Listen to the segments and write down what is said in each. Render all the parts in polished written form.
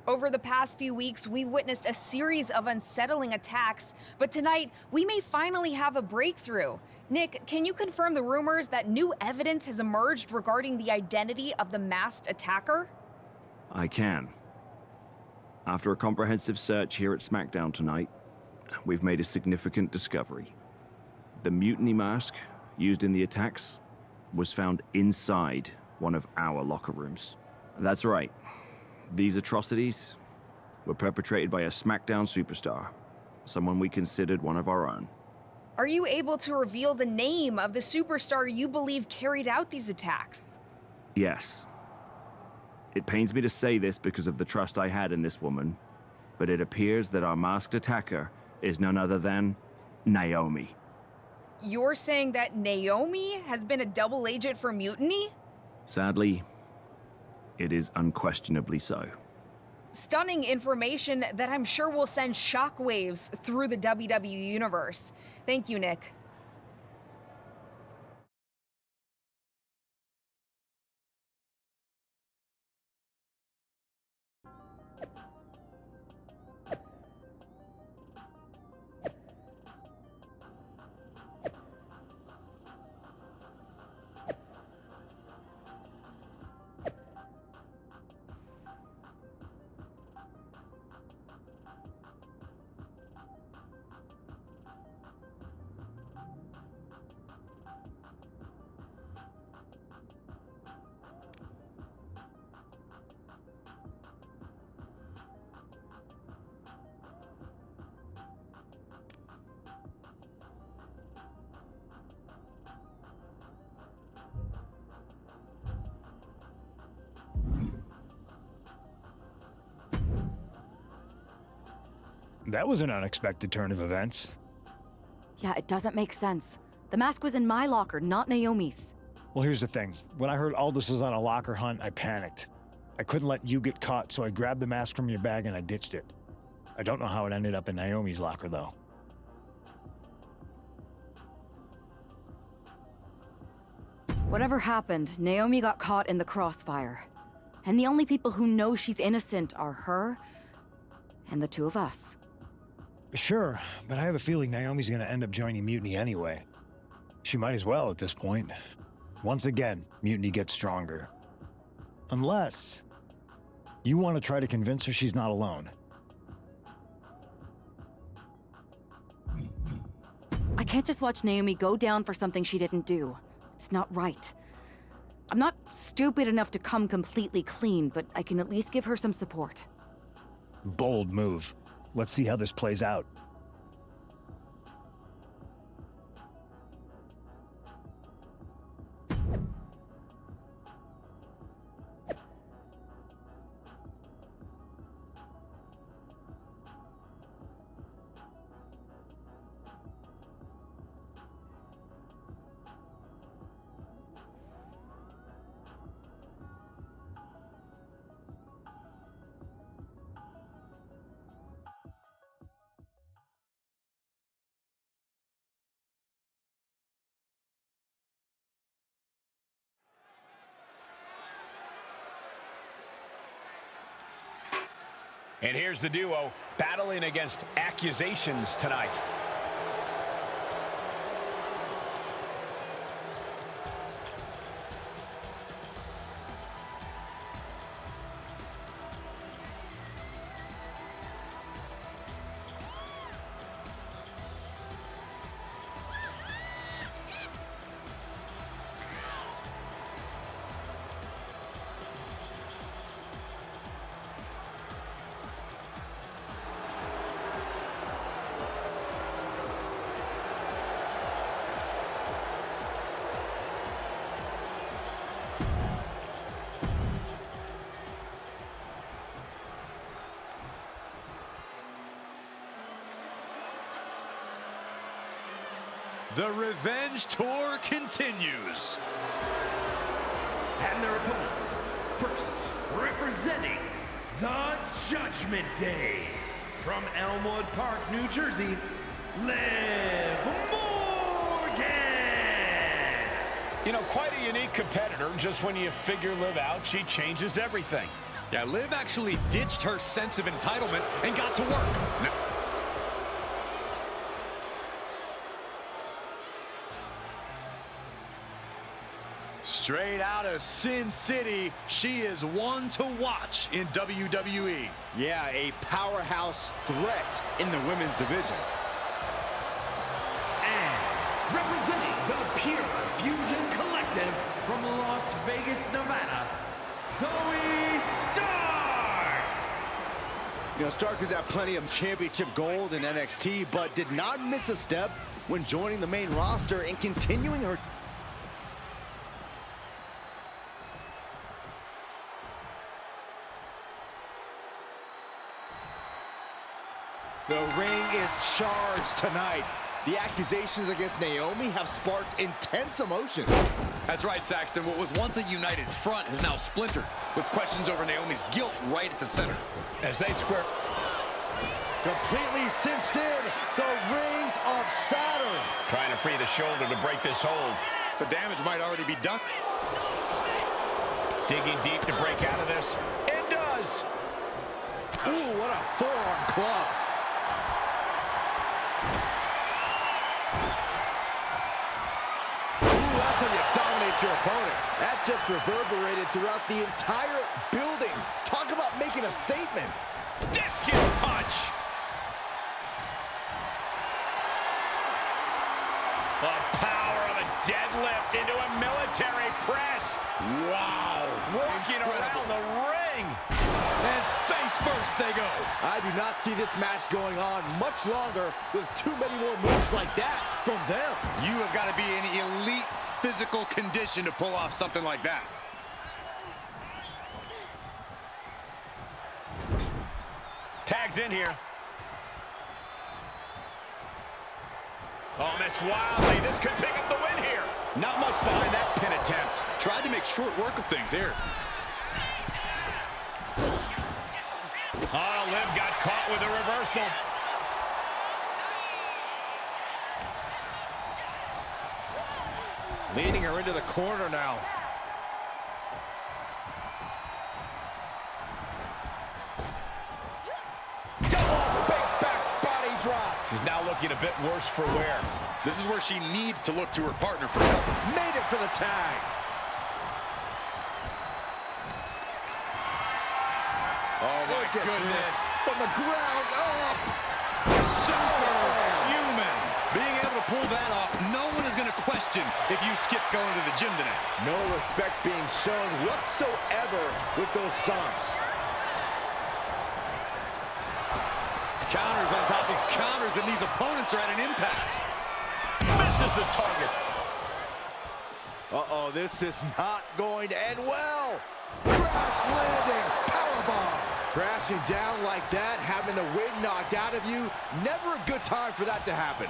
Over the past few weeks, we've witnessed a series of unsettling attacks, but tonight, we may finally have a breakthrough. Nick, can you confirm the rumors that new evidence has emerged regarding the identity of the masked attacker? I can. After a comprehensive search here at SmackDown tonight, we've made a significant discovery. The mutiny mask used in the attacks was found inside one of our locker rooms. That's right. These atrocities were perpetrated by a SmackDown superstar, someone we considered one of our own. Are you able to reveal the name of the superstar you believe carried out these attacks? Yes. It pains me to say this because of the trust I had in this woman, but it appears that our masked attacker is none other than Naomi. You're saying that Naomi has been a double agent for Mutiny? Sadly, it is unquestionably so. Stunning information that I'm sure will send shockwaves through the WWE universe. Thank you, Nick. That was an unexpected turn of events. Yeah, it doesn't make sense. The mask was in my locker, not Naomi's. Well, here's the thing. When I heard Aldous was on a locker hunt, I panicked. I couldn't let you get caught, so I grabbed the mask from your bag and I ditched it. I don't know how it ended up in Naomi's locker, though. Whatever happened, Naomi got caught in the crossfire. And the only people who know she's innocent are her and the two of us. Sure, but I have a feeling Naomi's gonna end up joining Mutiny anyway. She might as well at this point. Once again, Mutiny gets stronger. Unless you want to try to convince her she's not alone. I can't just watch Naomi go down for something she didn't do. It's not right. I'm not stupid enough to come completely clean, but I can at least give her some support. Bold move. Let's see how this plays out. And here's the duo battling against accusations tonight. The Revenge Tour continues. And their opponents, first representing the Judgment Day, from Elmwood Park, New Jersey, Liv Morgan. You know, quite a unique competitor. Just when you figure Liv out, she changes everything. Yeah, Liv actually ditched her sense of entitlement and got to work. Now straight out of Sin City, she is one to watch in WWE. Yeah, a powerhouse threat in the women's division. And representing the Pure Fusion Collective from Las Vegas, Nevada, Zoe Stark! You know, Stark has had plenty of championship gold in NXT, but did not miss a step when joining the main roster and continuing her... The ring is charged tonight. The accusations against Naomi have sparked intense emotions. That's right, Saxton. What was once a united front has now splintered, with questions over Naomi's guilt right at the center. As they square. Completely cinched in, the rings of Saturn. Trying to free the shoulder to break this hold. The damage might already be done. Digging deep to break out of this. It does. Ooh, what a forearm club. Ooh, that's how you dominate your opponent. That just reverberated throughout the entire building. Talk about making a statement. Discus punch. The power of a deadlift into a military press. Wow. Working around the ring. And face first they go. I do not see this match going on much longer with too many more moves like that from them. You have got to be in elite physical condition to pull off something like that. Tags in here. Oh, missed wildly. This could pick up the win here. Not much behind that pin attempt. Tried to make short work of things here. Oh, Liv got caught with a reversal. Leading her into the corner now. Double big back body drop. She's now looking a bit worse for wear. This is where she needs to look to her partner for help. Made it for the tag. Oh, my goodness. From the ground up. Superhuman. Being able to pull that off, no one is going to question if you skip going to the gym today. No respect being shown whatsoever with those stomps. Counters on top of counters, and these opponents are at an impasse. Misses the target. Uh-oh, this is not going to end well. Crash landing, powerbomb. Crashing down like that, having the wind knocked out of you, never a good time for that to happen.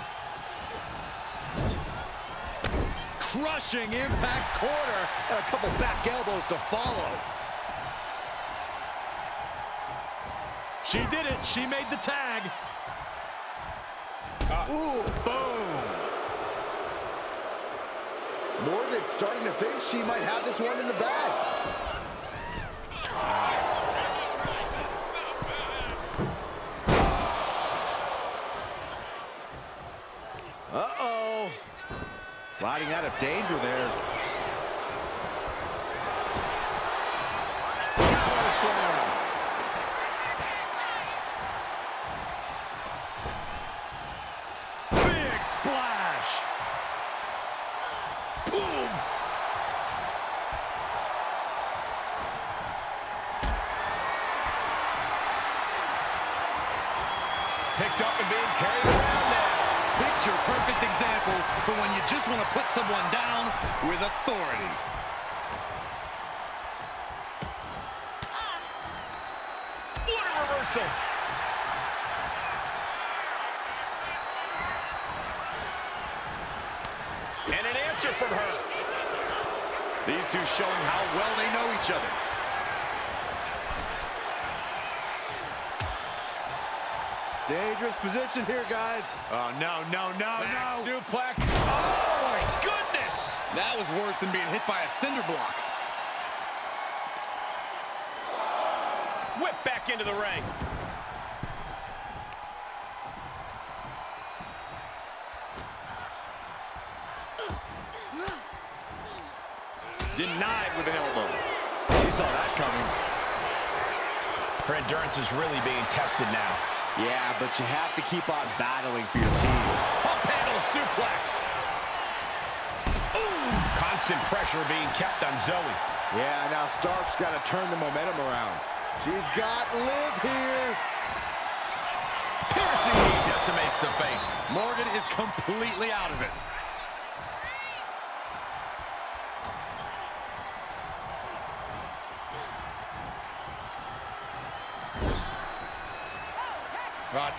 Crushing impact corner, and a couple back elbows to follow. She did it. She made the tag. Ooh, Boom. Morgan's starting to think she might have this one in the bag. Uh-oh. Sliding out of danger there. Power slam. Big splash. Boom. Picked up and being carried around now. Picture perfect example for when you just want to put someone down with authority. What a reversal. And an answer from her. These two showing how well they know each other. Dangerous position here, guys. Oh, no, no, no, Back no. suplex. Oh, my goodness. That was worse than being hit by a cinder block. back into the ring. Denied with an elbow. You saw that coming. Her endurance is really being tested now. Yeah, but you have to keep on battling for your team. Up handle suplex. Ooh, constant pressure being kept on Zoe. Yeah, now Stark's got to turn the momentum around. She's got Liv here. Piercing knee decimates the face. Morgan is completely out of it.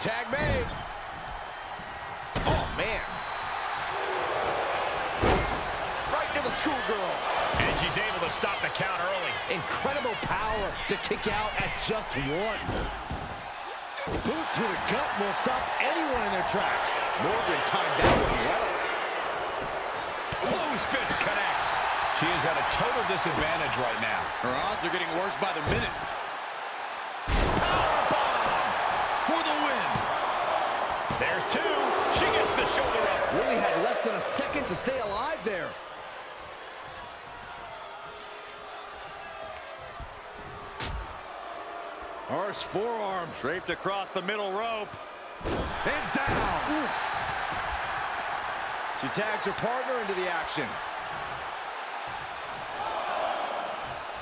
Tag made. Oh, man. Right to the schoolgirl. And she's able to stop the count early. Incredible power to kick out at just one. Boot to the gut will stop anyone in their tracks. Morgan timed that one well. Close fist connects. She is at a total disadvantage right now. Her odds are getting worse by the minute. Powerbomb for the win. There's two. She gets the shoulder up. Really had less than a second to stay alive there. Harsh forearm draped across the middle rope. And down. Oof. She tags her partner into the action.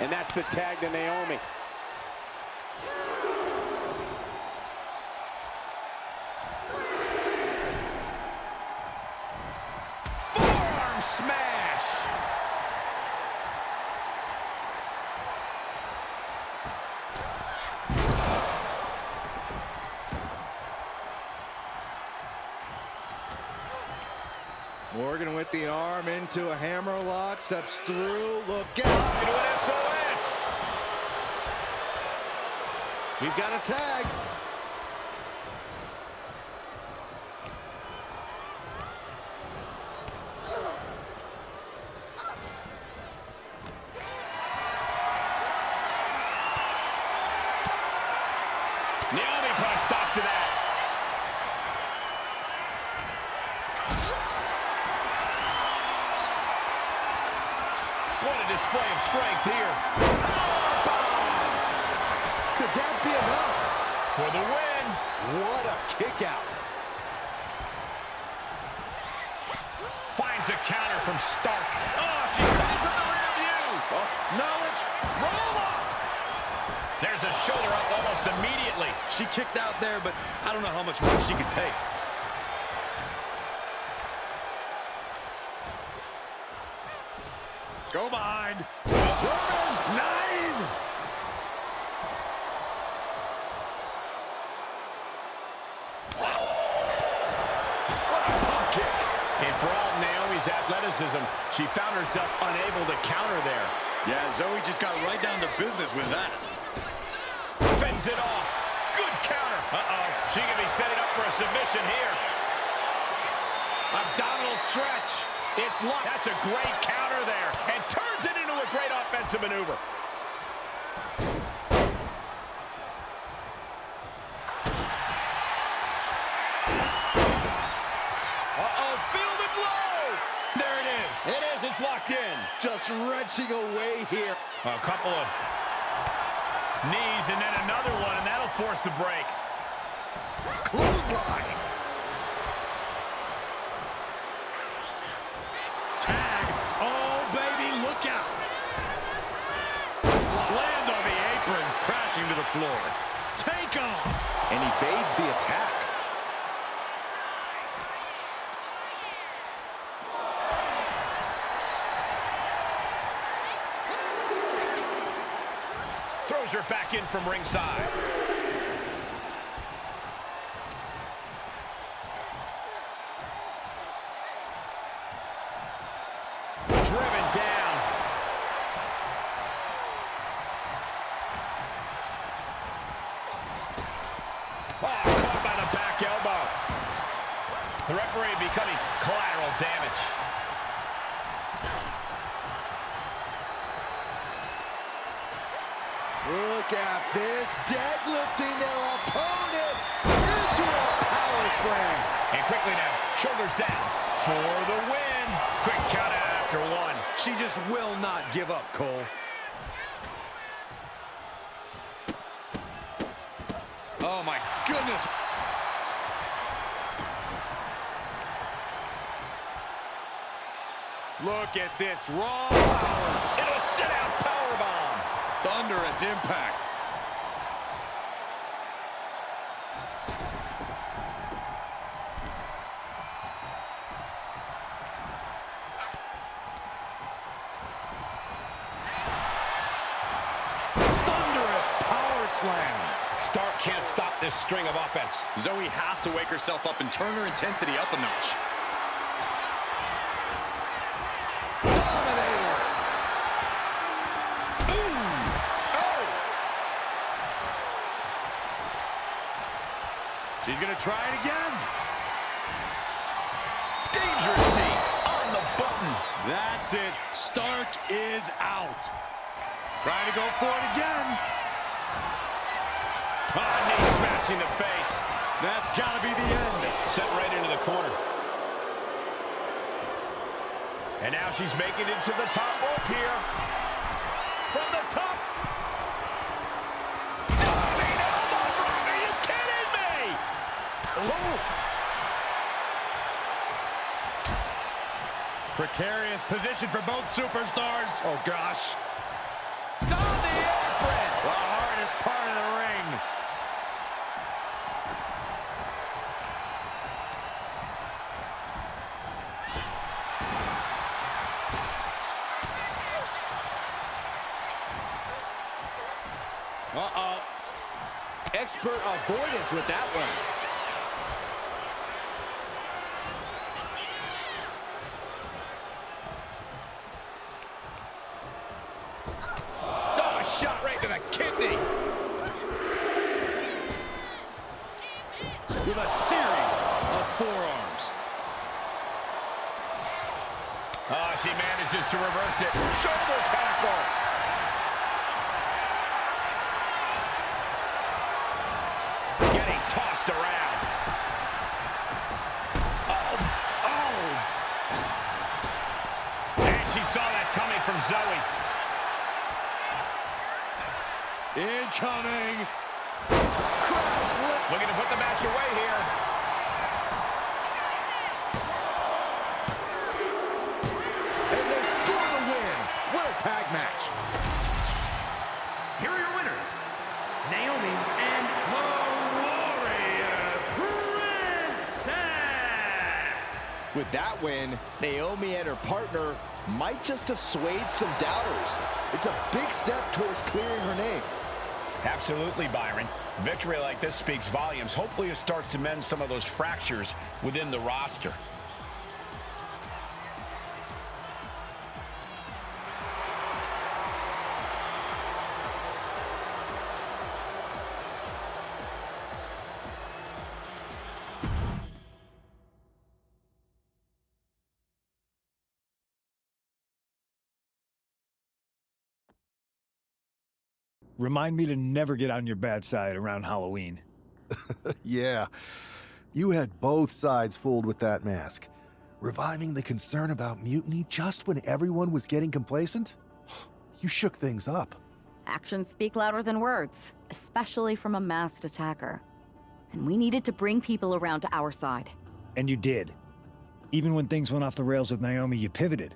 And that's the tag to Naomi. Forearm smash. Morgan with the arm into a hammerlock, steps through, look out. Into an SOS. We've got a tag. Naomi put a stop to that. What a display of strength here. Could that be enough? For the win. What a kick out. Finds a counter from Stark. Oh, she calls it the rear view. Oh, no, it's roll up. There's a shoulder up almost immediately. She kicked out there, but I don't know how much more she can take. Go behind. Roman 9. What a pump kick. And for all Naomi's athleticism, she found herself unable to counter there. Yeah, Zoe just got right down to business with that. Fends it off. Good counter. Uh-oh. She could be setting up for a submission here. Abdominal stretch. It's locked. That's a great counter there. And turns it into a great offensive maneuver. Uh-oh. Fielded low. There it is. It is. It's locked in. Just wrenching away here. A couple of knees and then another one, and that'll force the break. Clothesline. Tag. Oh, baby, look out. Slammed on the apron, crashing to the floor. Take off. And evades the attack. Throws her back in from ringside. Driven down. Oh, caught by the back elbow. The referee becoming collateral damage. Look Look at this, deadlifting their opponent into a power slam. And quickly now, shoulders down for the win. Quick count out after one. She just will not give up, Cole. Oh my goodness. Look at this raw power. Into a sit-out powerbomb. Thunderous impact. Thunderous power slam. Stark can't stop this string of offense. Zoe has to wake herself up and turn her intensity up a notch. Dominator. Oh! She's going to try it again. Dangerous knee on the button. That's it. Stark is out. Trying to go for it again. Knee smashing the face. That's got to be the end. Sent right into the corner. And now she's making it to the top rope here. From the top. Diving elbow drop. Are you kidding me? Oh. Precarious position for both superstars. Oh, gosh. On the apron. The hardest part of the ring. Uh-oh. Expert avoidance with that one. Oh, a shot right to the kidney. With a series of forearms. Oh, she manages to reverse it. Shoulder tackle. Getting tossed around. Oh. And she saw that coming from Zoe. Incoming. Looking to put the match away here. And they score the win. What a tag match. Here are your winners, Naomi and the Warrior Princess. With that win, Naomi and her partner might just have swayed some doubters. It's a big step towards clearing her name. Absolutely, Byron. Victory like this speaks volumes. Hopefully it starts to mend some of those fractures within the roster. Remind me to never get on your bad side around Halloween. Yeah, you had both sides fooled with that mask. Reviving the concern about mutiny just when everyone was getting complacent? You shook things up. Actions speak louder than words, especially from a masked attacker. And we needed to bring people around to our side. And you did. Even when things went off the rails with Naomi, you pivoted.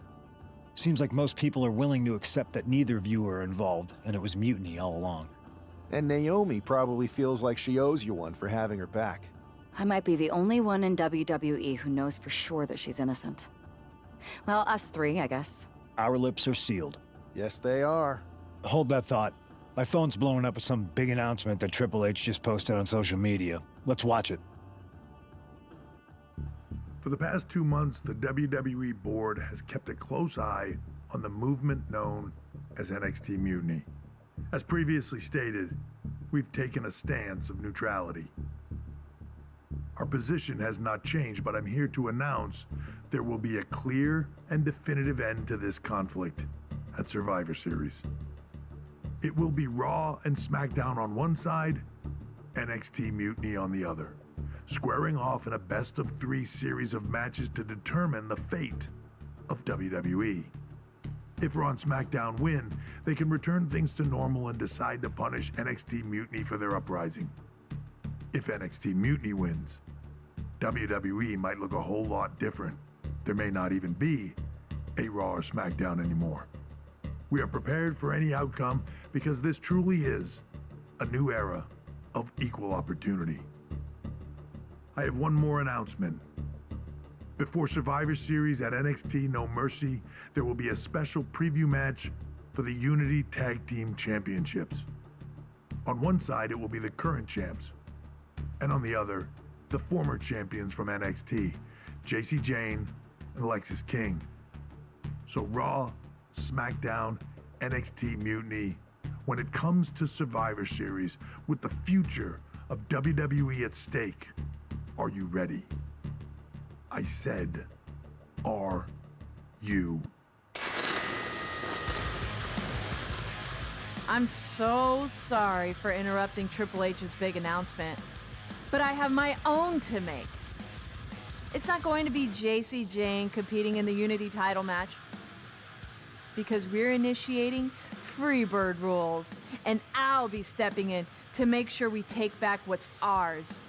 Seems like most people are willing to accept that neither of you are involved, and it was mutiny all along. And Naomi probably feels like she owes you one for having her back. I might be the only one in WWE who knows for sure that she's innocent. Well, us three, I guess. Our lips are sealed. Yes, they are. Hold that thought. My phone's blowing up with some big announcement that Triple H just posted on social media. Let's watch it. For the past 2 months, the WWE board has kept a close eye on the movement known as NXT Mutiny. As previously stated, we've taken a stance of neutrality. Our position has not changed, but I'm here to announce there will be a clear and definitive end to this conflict at Survivor Series. It will be Raw and SmackDown on one side, NXT Mutiny on the other, squaring off in a best-of-3 series of matches to determine the fate of WWE. If Raw and SmackDown win, they can return things to normal and decide to punish NXT Mutiny for their uprising. If NXT Mutiny wins, WWE might look a whole lot different. There may not even be a Raw or SmackDown anymore. We are prepared for any outcome because this truly is a new era of equal opportunity. I have one more announcement. Before Survivor Series at NXT No Mercy, there will be a special preview match for the Unity Tag Team Championships. On one side, it will be the current champs, and on the other, the former champions from NXT, Jacy Jayne and Alexis King. So Raw, SmackDown, NXT Mutiny, when it comes to Survivor Series, with the future of WWE at stake, are you ready? I said, are you? I'm so sorry for interrupting Triple H's big announcement, but I have my own to make. It's not going to be Jacy Jayne competing in the Unity title match, because we're initiating Freebird rules, and I'll be stepping in to make sure we take back what's ours.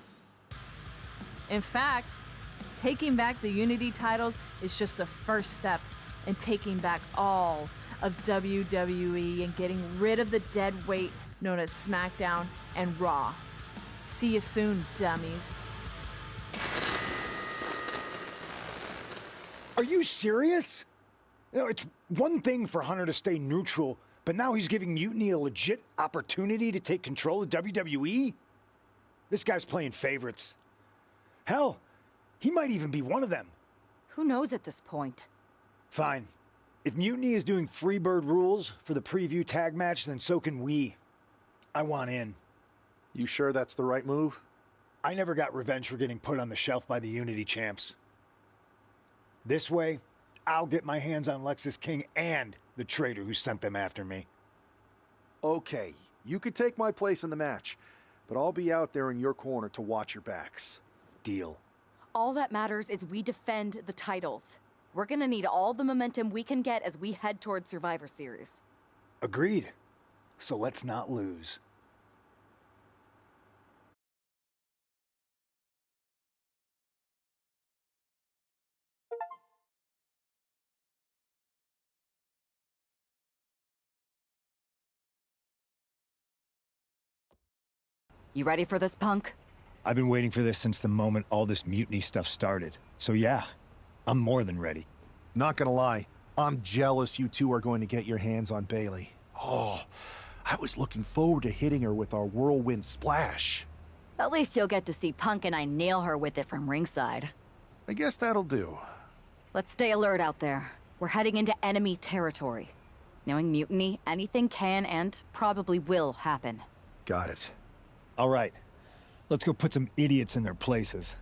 In fact, taking back the Unity titles is just the first step in taking back all of WWE and getting rid of the dead weight known as SmackDown and Raw. See you soon, dummies. Are you serious? You know, it's one thing for Hunter to stay neutral, but now he's giving Mutiny a legit opportunity to take control of WWE? This guy's playing favorites. Hell, he might even be one of them. Who knows at this point? Fine. If Mutiny is doing Freebird rules for the preview tag match, then so can we. I want in. You sure that's the right move? I never got revenge for getting put on the shelf by the Unity champs. This way, I'll get my hands on Alexis King and the traitor who sent them after me. Okay, you could take my place in the match, but I'll be out there in your corner to watch your backs. Deal. All that matters is we defend the titles. We're gonna need all the momentum we can get as we head towards Survivor Series. Agreed. So let's not lose. You ready for this, punk? I've been waiting for this since the moment all this Mutiny stuff started. So yeah, I'm more than ready. Not gonna lie, I'm jealous you two are going to get your hands on Bayley. Oh, I was looking forward to hitting her with our whirlwind splash. At least you'll get to see Punk and I nail her with it from ringside. I guess that'll do. Let's stay alert out there. We're heading into enemy territory. Knowing Mutiny, anything can and probably will happen. Got it. All right, let's go put some idiots in their places.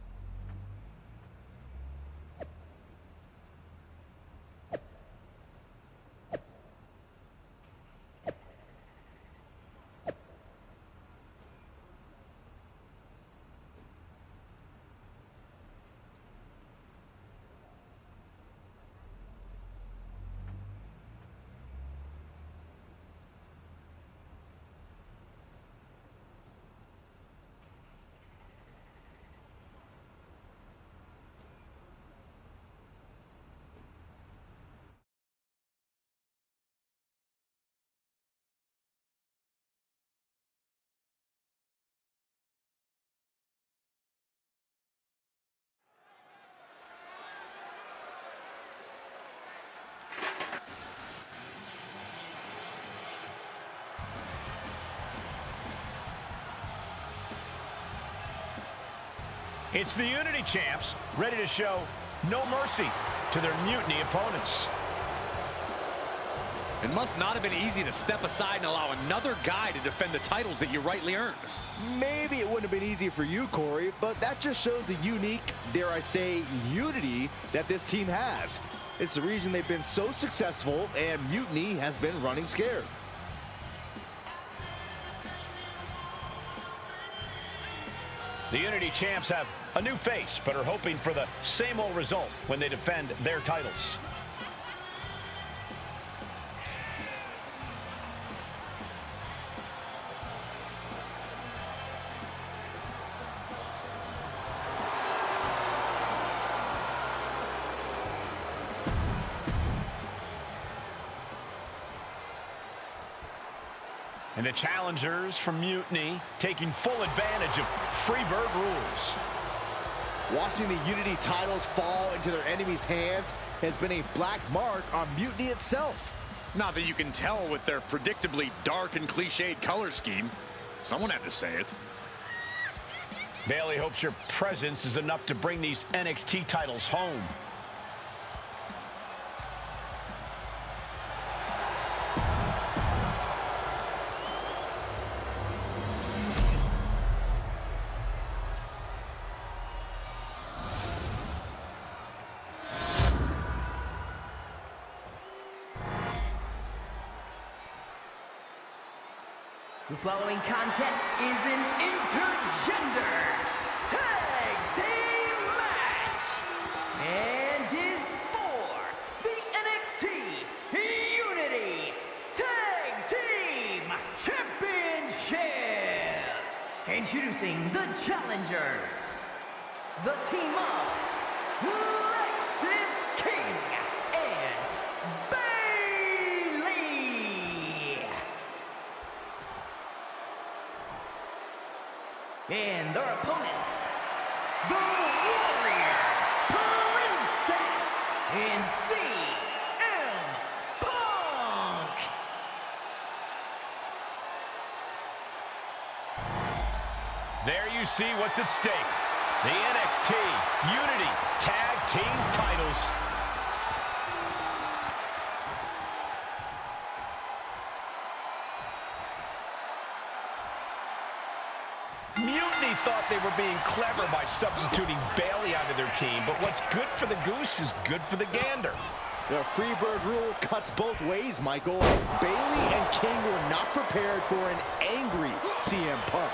It's the Unity champs, ready to show no mercy to their Mutiny opponents. It must not have been easy to step aside and allow another guy to defend the titles that you rightly earned. Maybe it wouldn't have been easy for you, Corey, but that just shows the unique, dare I say, unity that this team has. It's the reason they've been so successful and Mutiny has been running scared. The Unity champs have a new face, but are hoping for the same old result when they defend their titles. And the challengers from Mutiny taking full advantage of Freebird rules. Watching the Unity titles fall into their enemies' hands has been a black mark on Mutiny itself. Not that you can tell with their predictably dark and cliched color scheme. Someone had to say it. Bayley hopes your presence is enough to bring these NXT titles home. The following contest is an intergender tag team match and is for the NXT Unity Tag Team Championship. Introducing the challengers, the team of Lexis King and Bayley. And their opponents, the Warrior Princess and CM Punk. There you see what's at stake. The NXT Unity Tag Team titles. Mutiny thought they were being clever by substituting Bayley onto their team, but what's good for the goose is good for the gander. The Freebird rule cuts both ways, Michael. Bayley and King were not prepared for an angry CM Punk.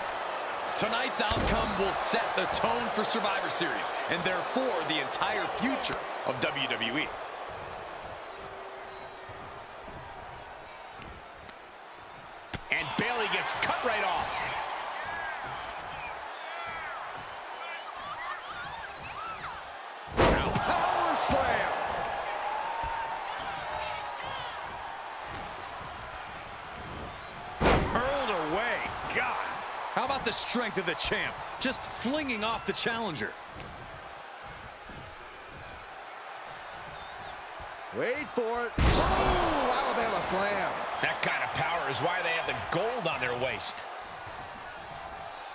Tonight's outcome will set the tone for Survivor Series, and therefore the entire future of WWE. And Bayley gets cut right off. Power slam! Hurled away. God. How about the strength of the champ? Just flinging off the challenger. Wait for it. Oh, Alabama slam. That kind of power is why they have the gold on their waist.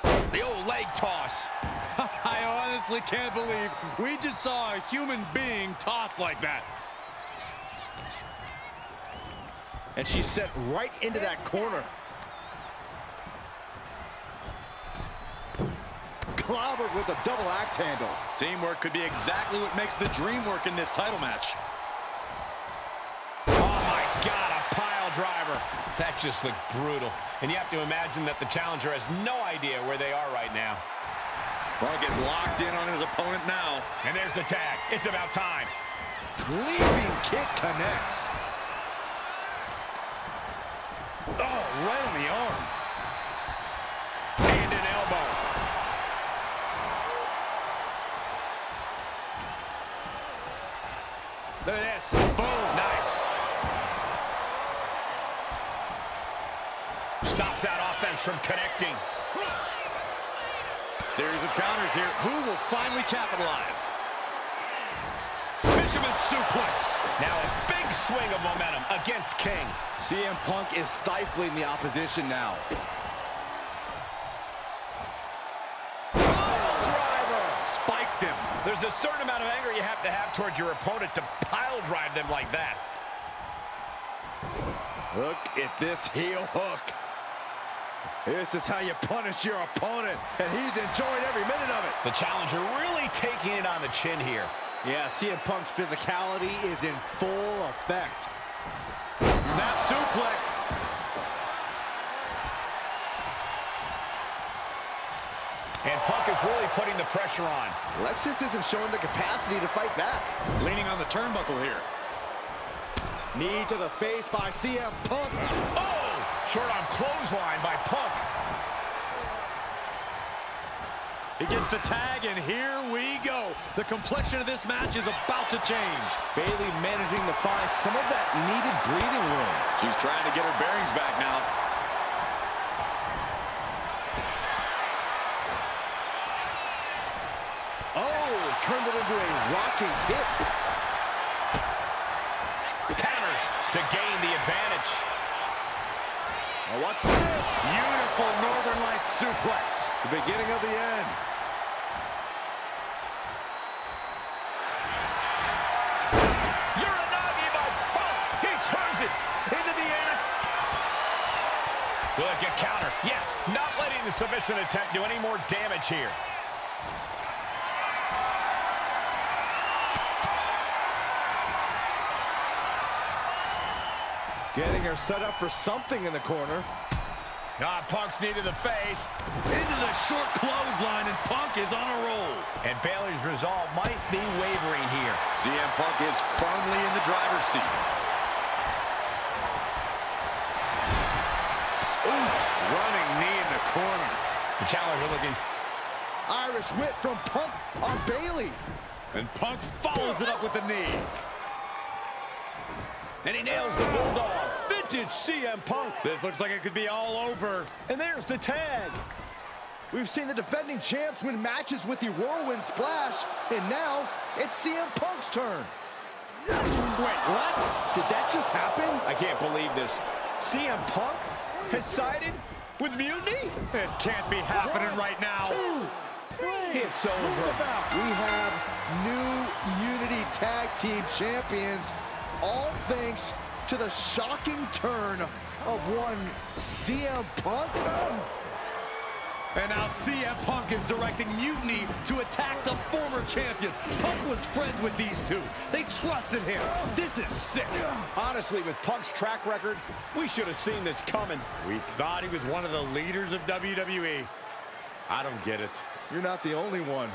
The old leg toss. I honestly can't believe we just saw a human being tossed like that. And she's set right into that corner. Clobbered with a double axe handle. Teamwork could be exactly what makes the dream work in this title match. Oh my God, a pile driver. That just looked brutal. And you have to imagine that the challenger has no idea where they are right now. Punk is locked in on his opponent now. And there's the tag. It's about time. Leaping kick connects. Oh, right on the arm. And an elbow. Look at this. Boom. Nice. Stops that offense from connecting. Series of counters here. Who will finally capitalize? Fisherman suplex. Now a big swing of momentum against King. CM Punk is stifling the opposition now. Spiked him. There's a certain amount of anger you have to have towards your opponent to pile drive them like that. Look at this heel hook. This is how you punish your opponent, and he's enjoying every minute of it. The challenger really taking it on the chin here. Yeah, CM Punk's physicality is in full effect. Snap suplex. And Punk is really putting the pressure on. Lexus isn't showing the capacity to fight back. Leaning on the turnbuckle here. Knee to the face by CM Punk. Oh! Short arm clothesline by Punk. He gets the tag, and here we go. The complexion of this match is about to change. Bayley managing to find some of that needed breathing room. She's trying to get her bearings back now. Oh, turned it into a rocking hit. Counters to gain the advantage. Oh, what's this? Beautiful Northern Lights suplex. The beginning of the end. Uranagi by Punk. He turns it into the air. Will it get counter? Yes. Not letting the submission attempt do any more damage here. Getting her set up for something in the corner. Punk's knee to the face. Into the short clothesline, and Punk is on a roll. And Bayley's resolve might be wavering here. CM Punk is firmly in the driver's seat. Oof. Running knee in the corner. The challenger looking. Irish whip from Punk on Bayley. And Punk follows it up with the knee. And he nails the bulldog. Vintage CM Punk. This looks like it could be all over. And there's the tag. We've seen the defending champs win matches with the whirlwind splash, and now it's CM Punk's turn. Wait, what? Did that just happen? I can't believe this. CM Punk has sided with Mutiny? This can't be happening right now. It's over. We have new Unity Tag Team Champions, all thanks to the shocking turn of one CM Punk. And now CM Punk is directing Mutiny to attack the former champions. Punk was friends with these two. They trusted him. This is sick. Honestly, with Punk's track record, we should have seen this coming. We thought he was one of the leaders of WWE. I don't get it. You're not the only one.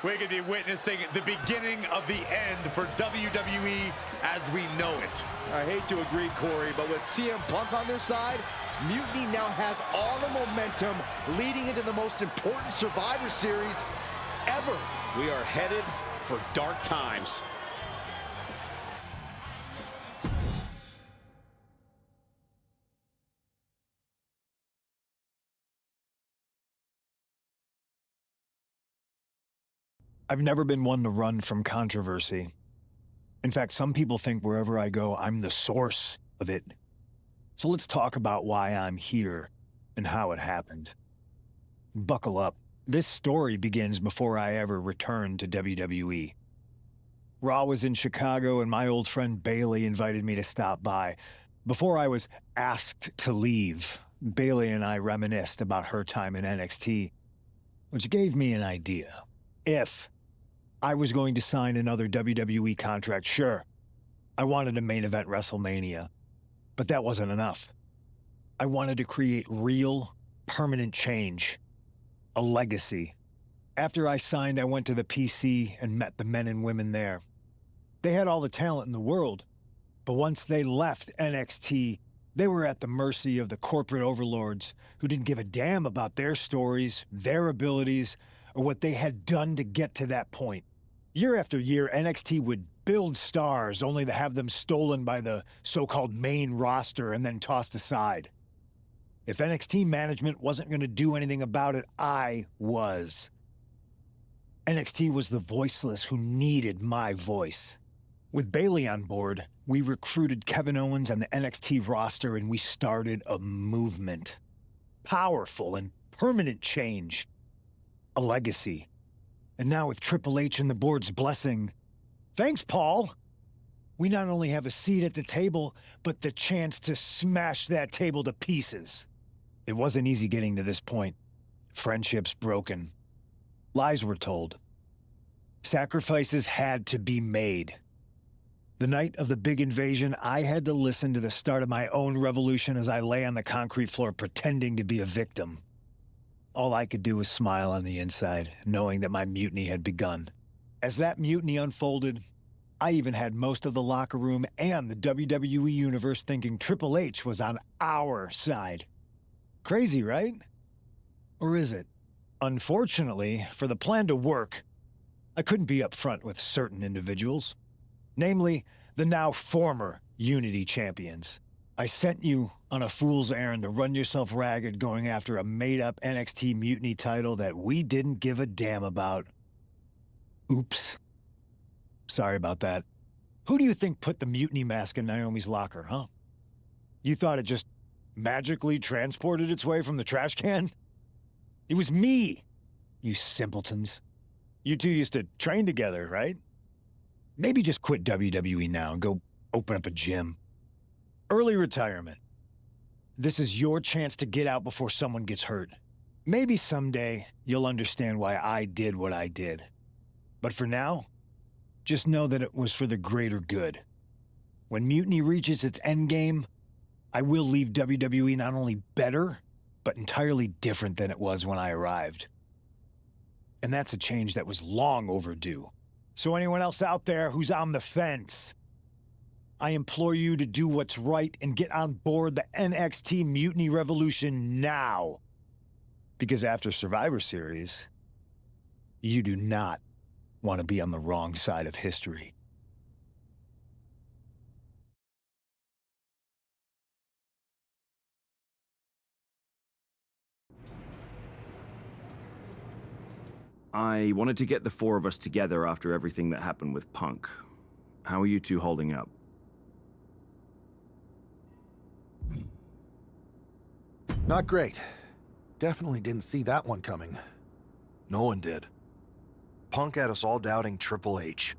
We could be witnessing the beginning of the end for WWE as we know it. I hate to agree, Corey, but with CM Punk on their side, Mutiny now has all the momentum leading into the most important Survivor Series ever. We are headed for dark times. I've never been one to run from controversy. In fact, some people think wherever I go, I'm the source of it. So let's talk about why I'm here and how it happened. Buckle up. This story begins before I ever returned to WWE. Raw was in Chicago and my old friend Bayley invited me to stop by. Before I was asked to leave, Bayley and I reminisced about her time in NXT, which gave me an idea. If I was going to sign another WWE contract, sure, I wanted to main event WrestleMania, but that wasn't enough. I wanted to create real, permanent change, a legacy. After I signed, I went to the PC and met the men and women there. They had all the talent in the world, but once they left NXT, they were at the mercy of the corporate overlords who didn't give a damn about their stories, their abilities, or what they had done to get to that point. Year after year, NXT would build stars only to have them stolen by the so-called main roster and then tossed aside. If NXT management wasn't going to do anything about it, I was. NXT was the voiceless who needed my voice. With Bayley on board, we recruited Kevin Owens and the NXT roster and we started a movement. Powerful and permanent change. A legacy. And now with Triple H and the board's blessing, thanks, Paul, we not only have a seat at the table, but the chance to smash that table to pieces. It wasn't easy getting to this point. Friendships broken. Lies were told. Sacrifices had to be made. The night of the big invasion, I had to listen to the start of my own revolution as I lay on the concrete floor pretending to be a victim. All I could do was smile on the inside, knowing that my mutiny had begun. As that mutiny unfolded, I even had most of the locker room and the WWE Universe thinking Triple H was on our side. Crazy, right? Or is it? Unfortunately, for the plan to work, I couldn't be upfront with certain individuals. Namely, the now former Unity champions. I sent you on a fool's errand to run yourself ragged going after a made-up NXT Mutiny title that we didn't give a damn about. Oops. Sorry about that. Who do you think put the Mutiny mask in Naomi's locker, huh? You thought it just magically transported its way from the trash can? It was me, you simpletons. You two used to train together, right? Maybe just quit WWE now and go open up a gym. Early retirement. This is your chance to get out before someone gets hurt. Maybe someday you'll understand why I did what I did. But for now, just know that it was for the greater good. When Mutiny reaches its endgame, I will leave WWE not only better, but entirely different than it was when I arrived. And that's a change that was long overdue. So anyone else out there who's on the fence, I implore you to do what's right and get on board the NXT Mutiny Revolution now. Because after Survivor Series, you do not want to be on the wrong side of history. I wanted to get the four of us together after everything that happened with Punk. How are you two holding up? Not great. Definitely didn't see that one coming. No one did. Punk had us all doubting Triple H.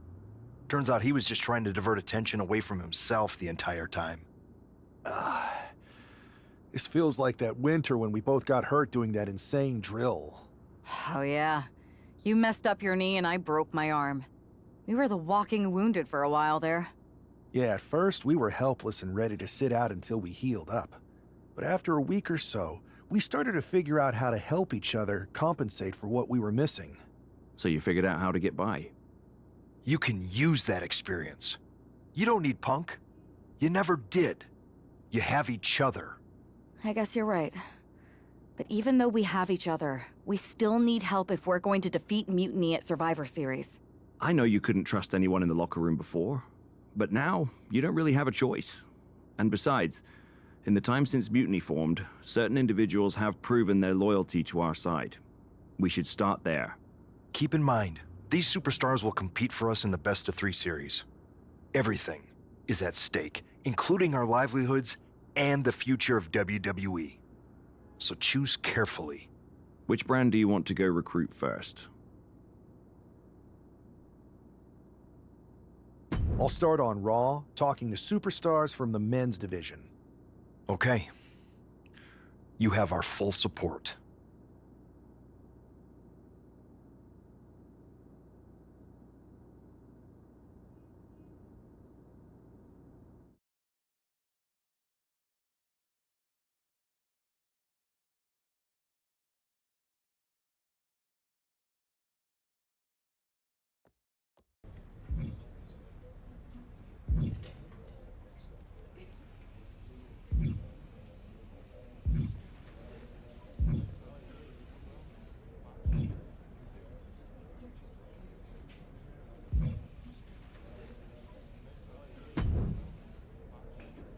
Turns out he was just trying to divert attention away from himself the entire time. This feels like that winter when we both got hurt doing that insane drill. Oh yeah. You messed up your knee and I broke my arm. We were the walking wounded for a while there. Yeah, at first we were helpless and ready to sit out until we healed up. But after a week or so, we started to figure out how to help each other compensate for what we were missing. So you figured out how to get by? You can use that experience. You don't need Punk. You never did. You have each other. I guess you're right. But even though we have each other, we still need help if we're going to defeat Mutiny at Survivor Series. I know you couldn't trust anyone in the locker room before, but now you don't really have a choice. And besides, in the time since Mutiny formed, certain individuals have proven their loyalty to our side. We should start there. Keep in mind, these superstars will compete for us in the best-of-3 series. Everything is at stake, including our livelihoods and the future of WWE. So choose carefully. Which brand do you want to go recruit first? I'll start on Raw, talking to superstars from the men's division. Okay. You have our full support.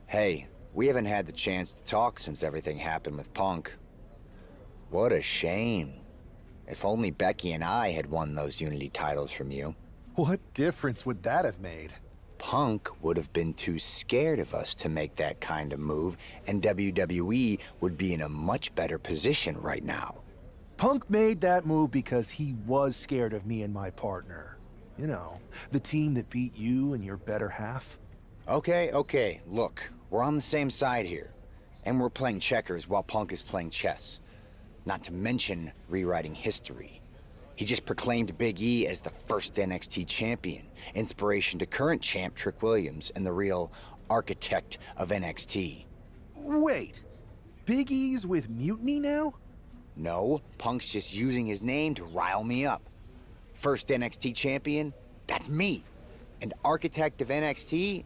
Hey, we haven't had the chance to talk since everything happened with Punk. What a shame. If only Becky and I had won those Unity titles from you. What difference would that have made? Punk would have been too scared of us to make that kind of move, and WWE would be in a much better position right now. Punk made that move because he was scared of me and my partner. You know, the team that beat you and your better half. Okay, look, we're on the same side here. And we're playing checkers while Punk is playing chess. Not to mention rewriting history. He just proclaimed Big E as the first NXT champion, inspiration to current champ Trick Williams and the real architect of NXT. Wait, Big E's with Mutiny now? No, Punk's just using his name to rile me up. First NXT champion? That's me. And architect of NXT?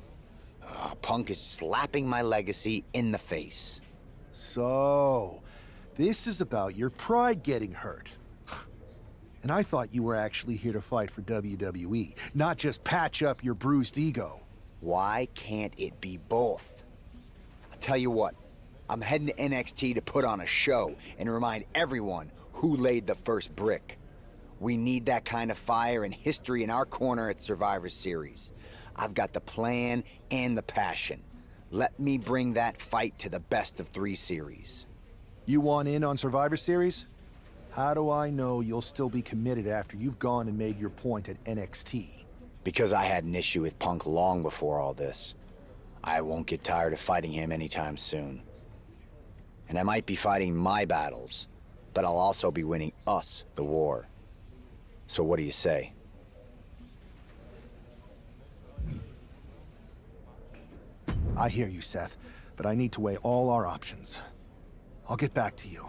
Punk is slapping my legacy in the face. So, this is about your pride getting hurt. And I thought you were actually here to fight for WWE, not just patch up your bruised ego. Why can't it be both? I'll tell you what, I'm heading to NXT to put on a show and remind everyone who laid the first brick. We need that kind of fire and history in our corner at Survivor Series. I've got the plan and the passion. Let me bring that fight to the best of 3 series. You want in on Survivor Series? How do I know you'll still be committed after you've gone and made your point at NXT? Because I had an issue with Punk long before all this. I won't get tired of fighting him anytime soon. And I might be fighting my battles, but I'll also be winning us the war. So what do you say? I hear you, Seth, but I need to weigh all our options. I'll get back to you.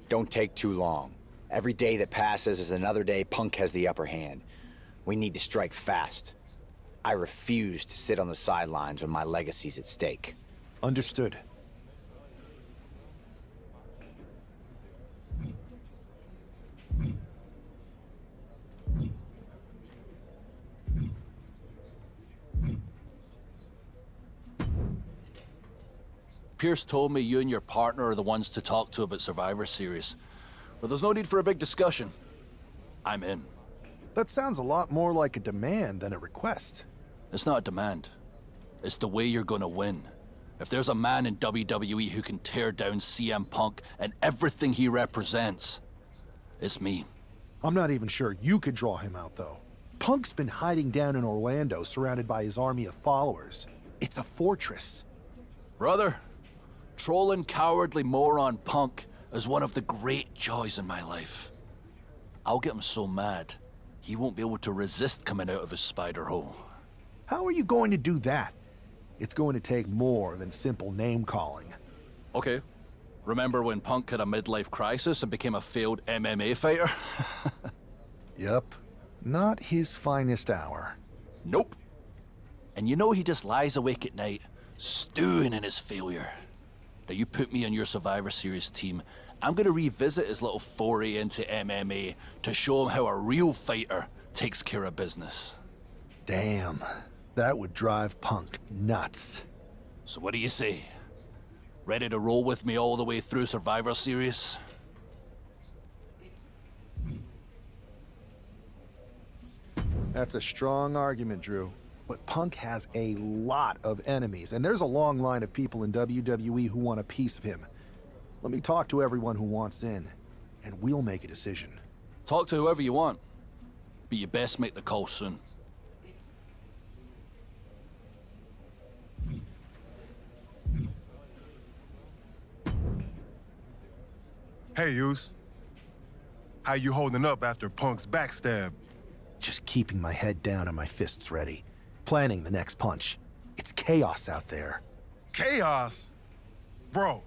Don't take too long. Every day that passes is another day Punk has the upper hand. We need to strike fast. I refuse to sit on the sidelines when my legacy's at stake. Understood. Pierce told me you and your partner are the ones to talk to about Survivor Series. But there's no need for a big discussion. I'm in. That sounds a lot more like a demand than a request. It's not a demand. It's the way you're gonna win. If there's a man in WWE who can tear down CM Punk and everything he represents, it's me. I'm not even sure you could draw him out, though. Punk's been hiding down in Orlando, surrounded by his army of followers. It's a fortress. Brother, trolling cowardly moron Punk is one of the great joys in my life. I'll get him so mad, he won't be able to resist coming out of his spider hole. How are you going to do that? It's going to take more than simple name-calling. Okay. Remember when Punk had a midlife crisis and became a failed MMA fighter? Yep. Not his finest hour. Nope. And you know he just lies awake at night, stewing in his failure. Now you put me on your Survivor Series team, I'm gonna revisit his little foray into MMA to show him how a real fighter takes care of business. Damn. That would drive Punk nuts. So what do you say? Ready to roll with me all the way through Survivor Series? That's a strong argument, Drew. But Punk has a lot of enemies, and there's a long line of people in WWE who want a piece of him. Let me talk to everyone who wants in, and we'll make a decision. Talk to whoever you want, but you best make the call soon. Hey, Uso. How you holding up after Punk's backstab? Just keeping my head down and my fists ready. Planning the next punch. It's chaos out there. Chaos? Bro,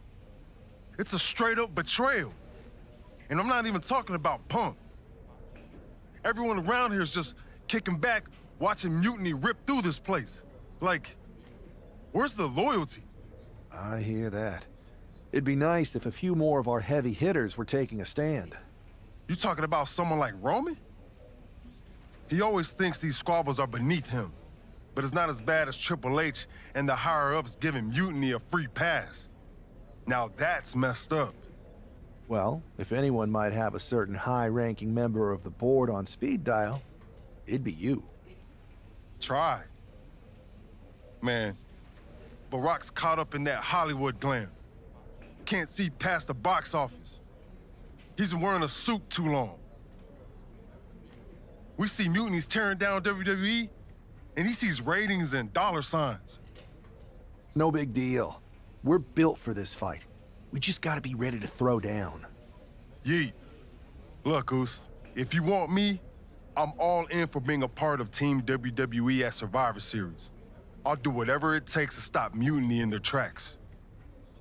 it's a straight-up betrayal. And I'm not even talking about Punk. Everyone around here is just kicking back, watching Mutiny rip through this place. Like, where's the loyalty? I hear that. It'd be nice if a few more of our heavy hitters were taking a stand. You talking about someone like Roman? He always thinks these squabbles are beneath him. But it's not as bad as Triple H and the higher-ups giving Mutiny a free pass. Now that's messed up. Well, if anyone might have a certain high-ranking member of the board on speed dial, it'd be you. Try. Man, Barack's caught up in that Hollywood glam. Can't see past the box office. He's been wearing a suit too long. We see Mutiny's tearing down WWE, and he sees ratings and dollar signs. No big deal. We're built for this fight. We just gotta be ready to throw down. Yeet. Look, Uso, if you want me, I'm all in for being a part of Team WWE at Survivor Series. I'll do whatever it takes to stop mutiny in their tracks.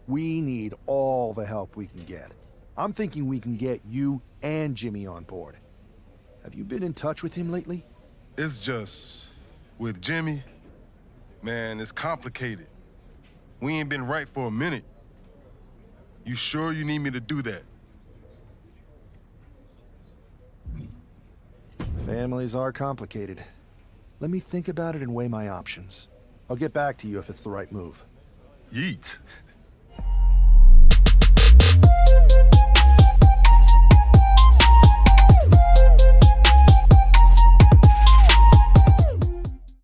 We need all the help we can get. I'm thinking we can get you and Jimmy on board. Have you been in touch with him lately? It's just, with Jimmy, man, it's complicated. We ain't been right for a minute. You sure you need me to do that? Families are complicated. Let me think about it and weigh my options. I'll get back to you if it's the right move. Yeet.